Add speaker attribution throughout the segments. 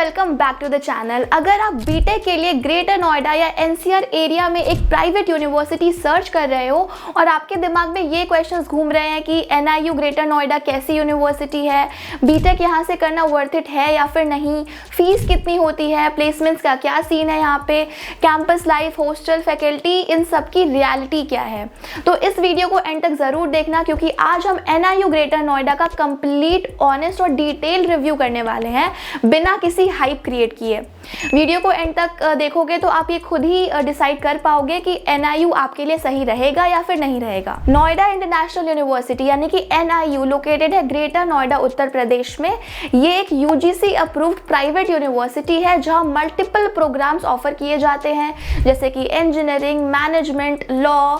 Speaker 1: Welcome back to the channel. अगर आप BTech के लिए ग्रेटर नोएडा या एनसीआर एरिया में एक प्राइवेट यूनिवर्सिटी सर्च कर रहे हो और आपके दिमाग में ये क्वेश्चंस घूम रहे हैं कि एनआईयू ग्रेटर नोएडा कैसी यूनिवर्सिटी है, बीटेक यहाँ से करना वर्थ इट है या फिर नहीं, फीस कितनी होती है, प्लेसमेंट्स का क्या सीन है यहाँ पे, कैंपस लाइफ, हॉस्टल, फैकल्टी, इन सब की रियलिटी क्या है। तो इस वीडियो को एंड तक ज़रूर देखना क्योंकि आज हम एनआईयू ग्रेटर नोएडा का कंप्लीट, ऑनेस्ट और डिटेल रिव्यू करने वाले हैं बिना किसी हाइप क्रिएट किए। वीडियो को एंड तक देखोगे तो आप ये खुद ही डिसाइड कर पाओगे कि एनआईयू आपके लिए सही रहेगा या फिर नहीं रहेगा। नोएडा इंटरनेशनल यूनिवर्सिटी यानी कि एनआईयू लोकेटेड है ग्रेटर नोएडा उत्तर प्रदेश में। ये एक यूजीसी अप्रूव्ड प्राइवेट यूनिवर्सिटी है जहां मल्टीपल प्रोग्राम्स ऑफर किए जाते हैं जैसे कि engineering, management, law,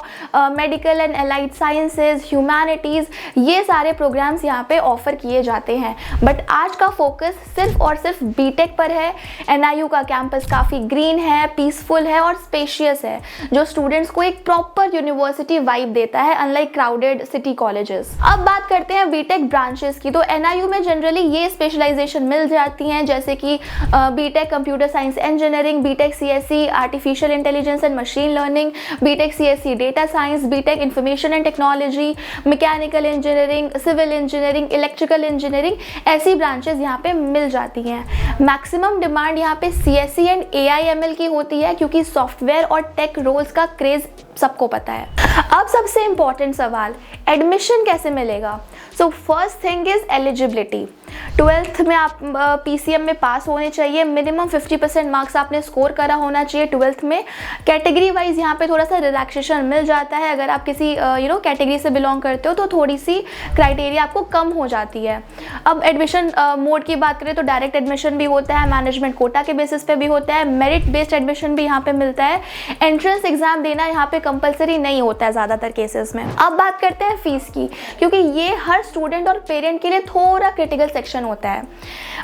Speaker 1: medical and allied sciences, humanities, ये सारे प्रोग्राम्स यहाँ पे ऑफर किए जाते हैं। बट आज का फोकस सिर्फ और सिर्फ बीटेक पर है। एनआईयू का कैंपस काफ़ी ग्रीन है, पीसफुल है और स्पेशियस है जो स्टूडेंट्स को एक प्रॉपर यूनिवर्सिटी वाइब देता है अनलाइक क्राउडेड सिटी कॉलेजेस। अब बात करते हैं बीटेक ब्रांचेस की। तो एनआईयू में जनरली ये स्पेशलाइजेशन मिल जाती हैं जैसे कि BTech computer science engineering, BTech CSC artificial intelligence and machine learning, BTech CSC data science, BTech information and technology, mechanical engineering, civil engineering, electrical engineering, ऐसी ब्रांचेस यहाँ पे मिल जाती हैं। मैक्सिमम डिमांड यहाँ पे सीएससी एंड एआईएमएल की होती है क्योंकि सॉफ्टवेयर और टेक रोल्स का क्रेज सबको पता है। अब सबसे इंपॉर्टेंट सवाल, एडमिशन कैसे मिलेगा। So first thing is eligibility. 12th में आप पीसीएम में पास होने चाहिए, मिनिमम 50% मार्क्स आपने स्कोर करा होना चाहिए 12th में। कैटेगरी वाइज यहाँ पे थोड़ा सा रिलैक्सेशन मिल जाता है। अगर आप किसी कैटेगरी से बिलोंग करते हो तो थोड़ी सी क्राइटेरिया आपको कम हो जाती है। अब एडमिशन मोड की बात करें तो डायरेक्ट एडमिशन भी होता है, मैनेजमेंट कोटा के बेसिस पे भी होता है, मेरिट बेस्ड एडमिशन भी यहाँ पे मिलता है। एंट्रेंस एग्जाम देना यहाँ पे कंपलसरी नहीं होता है ज़्यादातर केसेस में। अब बात करते हैं फीस की क्योंकि ये हर स्टूडेंट और पेरेंट के लिए थोड़ा क्रिटिकल सेक्शन होता है।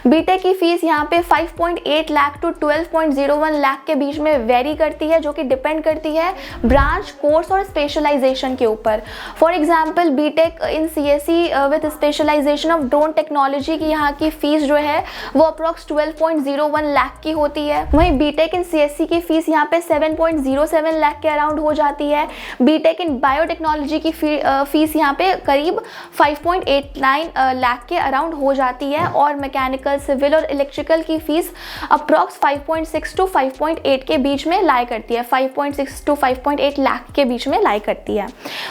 Speaker 1: बीटेक की फीस यहाँ पे 5.8 लाख टू 12.01 लाख के बीच में वेरी करती है जो कि डिपेंड करती है ब्रांच, कोर्स और स्पेशलाइजेशन के ऊपर। For example BTech in CSC with specialisation of drone technology की यहाँ की फीस जो है वो अप्रॉक्स 12.01 लाख की होती है। वहीं बीटेक इन सीएससी की फीस यहाँ पे 7.07 लाख के अराउंड हो जाती है। बीटेक इन बायोटेक्नोलॉजी की फीस यहाँ पे करीब 5.89 लाख के अराउंड हो जाती है और मैकेनिकल, सिविल और इलेक्ट्रिकल की फीस अप्रॉक्स 5.6 टू 5.8 के बीच में लाई करती है, 5.6 टू 5.8 लाख के बीच में लाई करती है।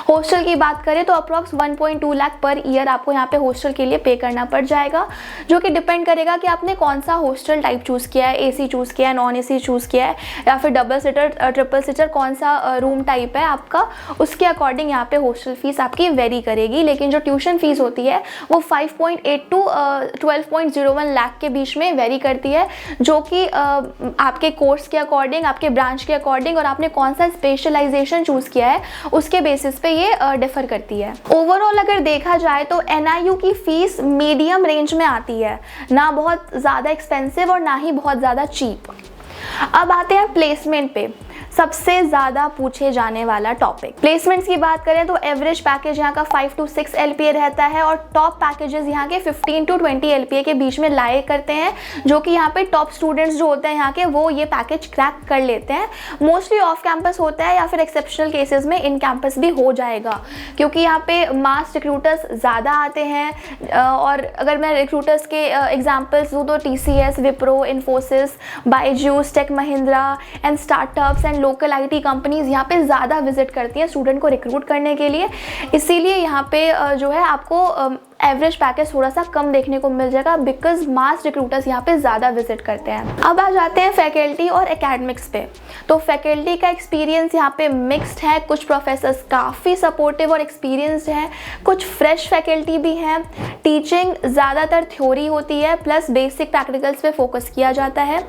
Speaker 1: हॉस्टल की बात करें तो अप्रॉक्स 1.2 लाख पर ईयर आपको यहाँ पे हॉस्टल के लिए पे करना पड़ जाएगा जो कि डिपेंड करेगा कि आपने कौन सा हॉस्टल टाइप चूज़ किया है, एसी चूज़ किया है, नॉन एसी चूज़ किया है या फिर डबल सीटर, ट्रिपल सीटर, कौन सा रूम टाइप है आपका, उसके अकॉर्डिंग यहाँ पे हॉस्टल फीस आपकी वेरी करेगी। लेकिन जो ट्यूशन फीस होती है वो 5.8 टू 12.01 लाख के बीच में वेरी करती है जो कि आपके कोर्स के अकॉर्डिंग, आपके ब्रांच के अकॉर्डिंग और आपने कौन सा स्पेशलाइजेशन चूज़ किया है उसके बेसिस पे ये डिफर करती है। ओवरऑल अगर देखा जाए तो एनआईयू की फीस मीडियम रेंज में आती है, ना बहुत ज़्यादा एक्सपेंसिव और ना ही बहुत ज़्यादा चीप। अब आते हैं प्लेसमेंट पे, सबसे ज़्यादा पूछे जाने वाला टॉपिक। प्लेसमेंट्स की बात करें तो एवरेज पैकेज यहाँ का 5 टू 6 LPA रहता है और टॉप पैकेजेस यहाँ के 15 टू 20 LPA के बीच में लाए करते हैं जो कि यहाँ पे टॉप स्टूडेंट्स जो होते हैं यहाँ के वो ये पैकेज क्रैक कर लेते हैं। मोस्टली ऑफ कैंपस होता है या फिर एक्सेप्शनल केसेस में इन कैंपस भी हो जाएगा क्योंकि यहाँ पे मास रिक्रूटर्स ज़्यादा आते हैं। और अगर मैं रिक्रूटर्स के एग्जाम्पल्स दूँ तो TCS, Wipro, Infosys, Byju's, tech Mahindra and startups and local IT companies यहाँ पे ज़्यादा विजिट करती हैं स्टूडेंट को रिक्रूट करने के लिए। इसीलिए यहाँ पे जो है आपको एवरेज पैकेज थोड़ा सा कम देखने को मिल जाएगा बिकॉज मास रिक्रूटर्स यहाँ पे ज़्यादा विजिट करते हैं। अब आ जाते हैं फैकल्टी और एकेडमिक्स पे। तो फैकल्टी का एक्सपीरियंस यहाँ पे मिक्स्ड है, कुछ प्रोफेसर्स काफ़ी सपोर्टिव और एक्सपीरियंस्ड हैं, कुछ फ्रेश फैकल्टी भी हैं। टीचिंग ज़्यादातर थ्योरी होती है प्लस बेसिक प्रैक्टिकल्स पे फोकस किया जाता है।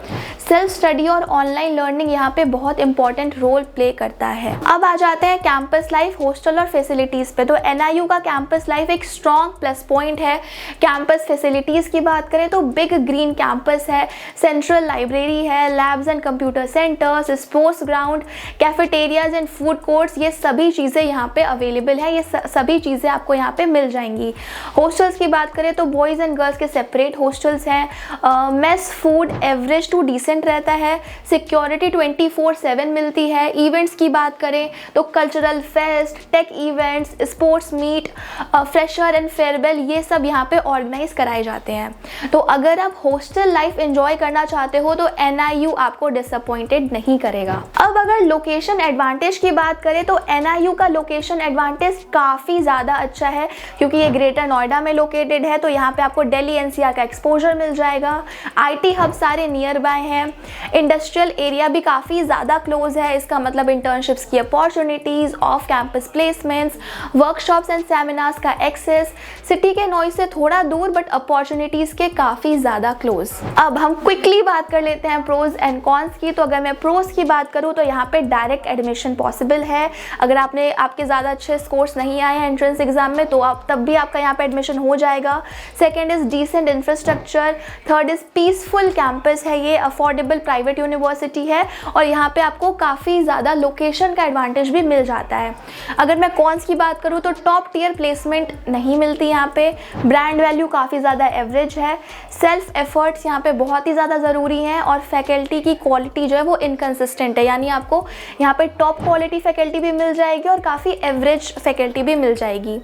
Speaker 1: सेल्फ स्टडी और ऑनलाइन लर्निंग यहाँ पे बहुत इंपॉर्टेंट रोल प्ले करता है। अब आ जाते हैं कैंपस लाइफ, हॉस्टल और फैसिलिटीज़ पे। तो एनआईयू का कैंपस लाइफ एक स्ट्रॉन्ग प्लस प्लस पॉइंट है। कैंपस फैसिलिटीज़ की बात करें तो बिग ग्रीन कैंपस है, सेंट्रल लाइब्रेरी है, labs and computer centres, sports ground, cafeterias and food courts, ये सभी चीज़ें यहाँ पे अवेलेबल है। ये सभी चीज़ें आपको यहाँ पे मिल जाएंगी। हॉस्टल्स की बात करें तो बॉयज़ एंड गर्ल्स के सेपरेट हॉस्टल्स हैं। Mess food average to decent रहता है। सिक्योरिटी 24/7 मिलती है। इवेंट्स की बात करें तो cultural fest, tech events, sports meet, fresher and farewell, ये सब यहाँ पे ऑर्गेनाइज कराए जाते हैं। तो अगर आप हॉस्टल लाइफ एंजॉय करना चाहते हो तो NIU आपको डिसअपॉइंटेड नहीं करेगा। अब अगर लोकेशन एडवांटेज की बात करें तो NIU का लोकेशन एडवांटेज काफ़ी ज़्यादा अच्छा है, क्योंकि ये ग्रेटर नोएडा में लोकेटेड है। तो यहाँ पे आपको दिल्ली NCR का एक्सपोजर मिल जाएगा। IT हब सारे नियर बाय हैं। इंडस्ट्रियल एरिया भी काफ़ी ज़्यादा क्लोज है। इसका मतलब इंटर्नशिप्स की opportunities, off campus placements, workshops and seminars का एक्सेस, सिटी के नॉइज से थोड़ा दूर बट अपॉर्चुनिटीज़ के काफ़ी ज़्यादा क्लोज। अब हम क्विकली बात कर लेते हैं प्रोज एंड कॉन्स की। तो अगर मैं प्रोज की बात करूँ तो यहाँ पे डायरेक्ट एडमिशन पॉसिबल है। अगर आपके ज़्यादा अच्छे स्कोर्स नहीं आए हैं एंट्रेंस एग्जाम में तो तब भी आपका यहाँ पे एडमिशन हो जाएगा। Second is decent infrastructure. Third is peaceful campus है, ये अफोर्डेबल प्राइवेट यूनिवर्सिटी है और यहाँ पे आपको काफ़ी ज़्यादा लोकेशन का एडवांटेज भी मिल जाता है। अगर मैं कॉन्स की बात करूँ तो टॉप टियर प्लेसमेंट नहीं मिलती यहाँ पे। ब्रांड वैल्यू काफ़ी ज़्यादा एवरेज है। सेल्फ एफर्ट्स यहाँ पे बहुत ही ज़्यादा ज़रूरी हैं और फैकल्टी की क्वालिटी जो है वो इनकन्सिस्टेंट है, यानी आपको यहाँ पे टॉप क्वालिटी फैकल्टी भी मिल जाएगी और काफ़ी एवरेज फैकल्टी भी मिल जाएगी।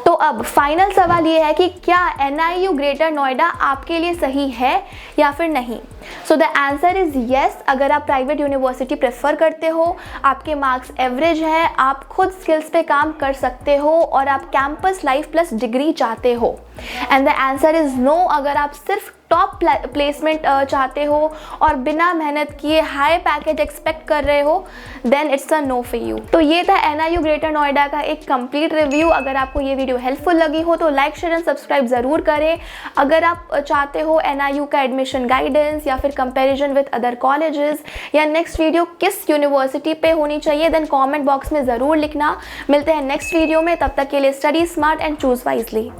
Speaker 1: तो अब फाइनल सवाल ये है कि क्या NIU ग्रेटर नोएडा आपके लिए सही है या फिर नहीं। So the answer is yes. अगर आप प्राइवेट यूनिवर्सिटी प्रेफर करते हो, आपके मार्क्स एवरेज हैं, आप खुद स्किल्स पे काम कर सकते हो और आप कैंपस लाइफ प्लस डिग्री चाहते हो। And the answer is no. अगर आप सिर्फ टॉप प्लेसमेंट चाहते हो और बिना मेहनत किए हाई पैकेज एक्सपेक्ट कर रहे हो, then it's a no for you. तो ये था NIU ग्रेटर नोएडा का एक कंप्लीट रिव्यू। अगर आपको ये वीडियो हेल्पफुल लगी हो तो लाइक, शेयर एंड सब्सक्राइब ज़रूर करें। अगर आप चाहते हो NIU का एडमिशन गाइडेंस या फिर कंपैरिजन विद अदर कॉलेजेस या नेक्स्ट वीडियो किस यूनिवर्सिटी पे होनी चाहिए, देन कॉमेंट बॉक्स में ज़रूर लिखना। मिलते हैं नेक्स्ट वीडियो में, तब तक के लिए study smart and choose wisely.